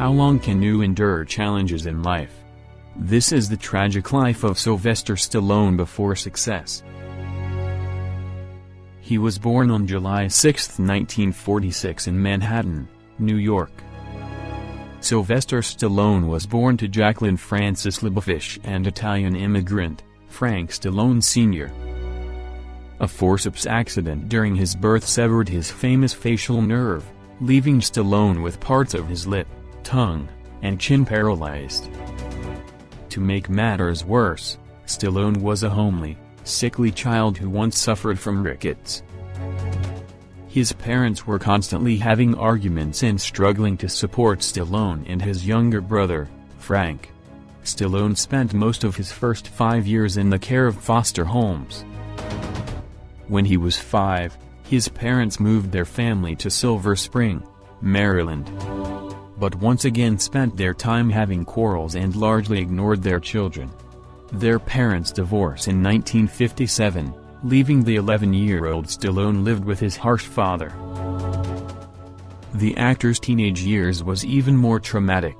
How long can you endure challenges in life? This is the tragic life of Sylvester Stallone before success. He was born on July 6, 1946 in Manhattan, New York. Sylvester Stallone was born to Jacqueline Frances Libofish and Italian immigrant, Frank Stallone Sr. A forceps accident during his birth severed his famous facial nerve, leaving Stallone with parts of his lip, tongue, and chin paralyzed. To make matters worse, Stallone was a homely, sickly child who once suffered from rickets. His parents were constantly having arguments and struggling to support Stallone and his younger brother, Frank. Stallone spent most of his first 5 years in the care of foster homes. When he was 5, his parents moved their family to Silver Spring, Maryland. But once again spent their time having quarrels and largely ignored their children. Their parents divorced in 1957, leaving the 11-year-old Stallone lived with his harsh father. The actor's teenage years was even more traumatic.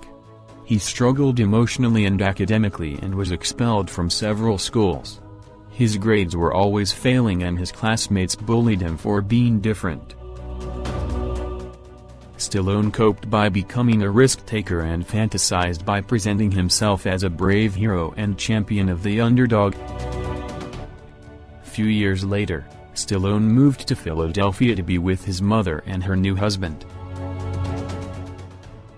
He struggled emotionally and academically and was expelled from several schools. His grades were always failing and his classmates bullied him for being different. Stallone coped by becoming a risk-taker and fantasized by presenting himself as a brave hero and champion of the underdog. Few years later, Stallone moved to Philadelphia to be with his mother and her new husband.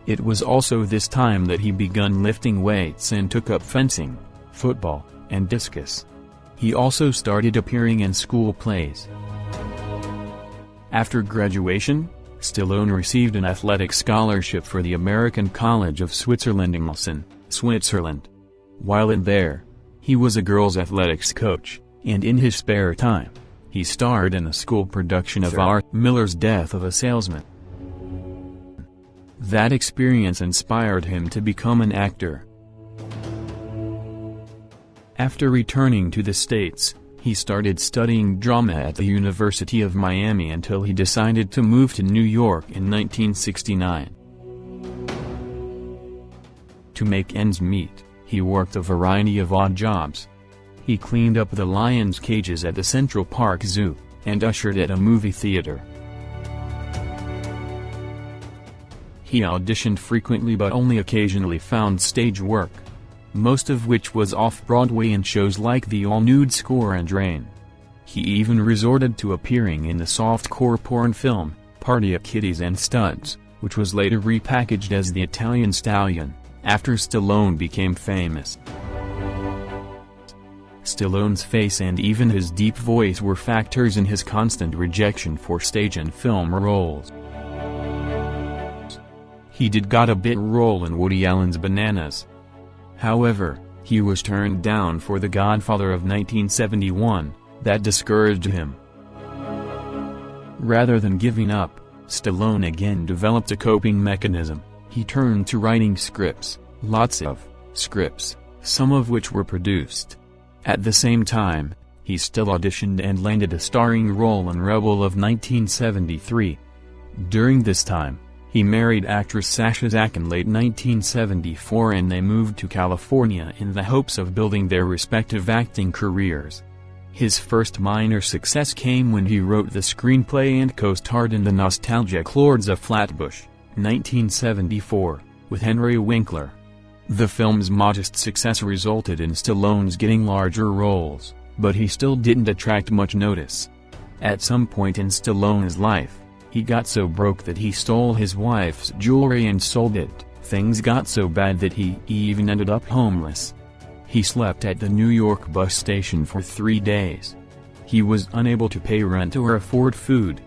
It was also this time that he began lifting weights and took up fencing, football, and discus. He also started appearing in school plays. After graduation, Stallone received an athletic scholarship for the American College of Switzerland in Lausanne, Switzerland. While in there, he was a girls' athletics coach, and in his spare time, he starred in a school production of Arthur Miller's Death of a Salesman. That experience inspired him to become an actor. After returning to the States, he started studying drama at the University of Miami until he decided to move to New York in 1969. To make ends meet, he worked a variety of odd jobs. He cleaned up the lions' cages at the Central Park Zoo, and ushered at a movie theater. He auditioned frequently but only occasionally found stage work, most of which was off-Broadway in shows like The All-Nude Score and Rain. He even resorted to appearing in the softcore porn film, Party of Kitties and Studs, which was later repackaged as The Italian Stallion, after Stallone became famous. Stallone's face and even his deep voice were factors in his constant rejection for stage and film roles. He did got a bit role in Woody Allen's Bananas. However, he was turned down for The Godfather of 1971, that discouraged him. Rather than giving up, Stallone again developed a coping mechanism. He turned to writing scripts, lots of scripts, some of which were produced. At the same time, he still auditioned and landed a starring role in Rebel of 1973. During this time, he married actress Sasha Zack in late 1974 and they moved to California in the hopes of building their respective acting careers. His first minor success came when he wrote the screenplay and co-starred in the nostalgic Lords of Flatbush, 1974, with Henry Winkler. The film's modest success resulted in Stallone's getting larger roles, but he still didn't attract much notice. At some point in Stallone's life, he got so broke that he stole his wife's jewelry and sold it. Things got so bad that he even ended up homeless. He slept at the New York bus station for 3 days. He was unable to pay rent or afford food.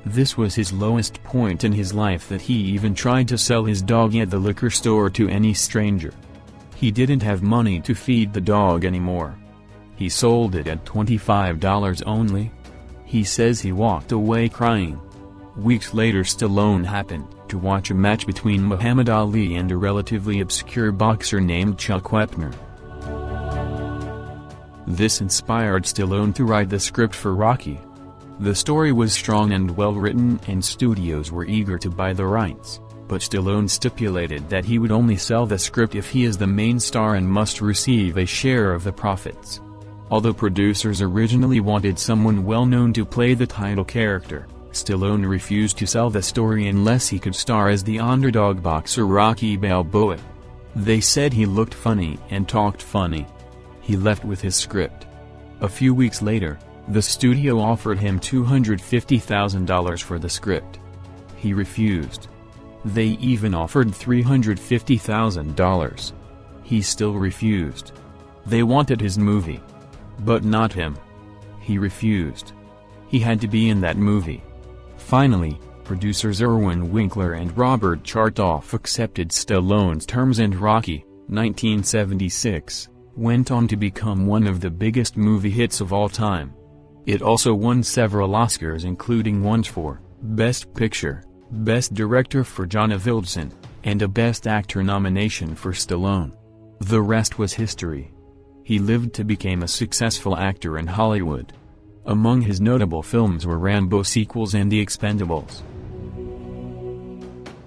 This was his lowest point in his life that he even tried to sell his dog at the liquor store to any stranger. He didn't have money to feed the dog anymore. He sold it at $25 only. He says he walked away crying. Weeks later Stallone happened to watch a match between Muhammad Ali and a relatively obscure boxer named Chuck Wepner. This inspired Stallone to write the script for Rocky. The story was strong and well written and studios were eager to buy the rights, but Stallone stipulated that he would only sell the script if he is the main star and must receive a share of the profits. Although producers originally wanted someone well-known to play the title character, Stallone refused to sell the story unless he could star as the underdog boxer Rocky Balboa. They said he looked funny and talked funny. He left with his script. A few weeks later, the studio offered him $250,000 for the script. He refused. They even offered $350,000. He still refused. They wanted his movie. But not him. He refused. He had to be in that movie. Finally, producers Irwin Winkler and Robert Chartoff accepted Stallone's terms, and Rocky, 1976, went on to become one of the biggest movie hits of all time. It also won several Oscars, including one for Best Picture, Best Director for John Avildsen, and a Best Actor nomination for Stallone. The rest was history. He lived to become a successful actor in Hollywood. Among his notable films were Rambo sequels and The Expendables.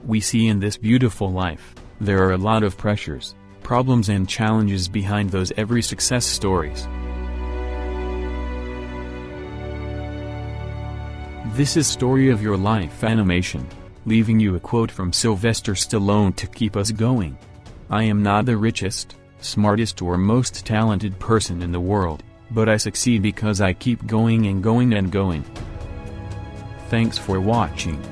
We see in this beautiful life, there are a lot of pressures, problems and challenges behind those every success stories. This is Story of Your Life Animation, leaving you a quote from Sylvester Stallone to keep us going. I am not the richest, smartest or most talented person in the world, but I succeed because I keep going and going and going. Thanks for watching.